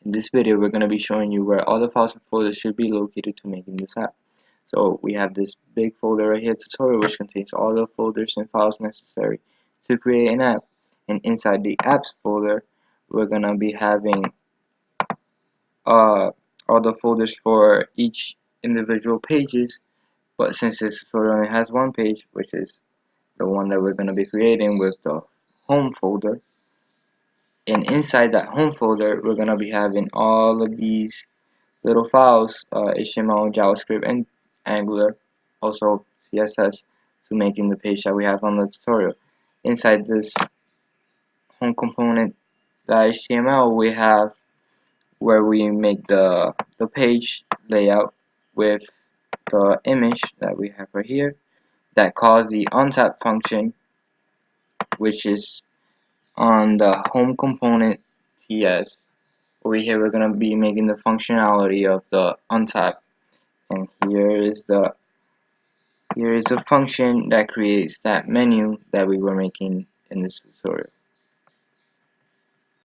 In this video, we're going to be showing you where all the files and folders should be located to making this app. So we have this big folder right here, tutorial, which contains all the folders and files necessary to create an app. And inside the apps folder, we're going to be having all the folders for each individual pages. But since this tutorial only has one page, which is the one that we're going to be creating with the home folder, and inside that home folder, we're going to be having all of these little files, HTML, JavaScript, and Angular, also CSS, to making the page that we have on the tutorial. Inside this home component.html, we have where we make the page layout with the image that we have right here that calls the untap function, which is on the home component TS. Over here, we're going to be making the functionality of the untap, and here is the function that creates that menu that we were making in this tutorial.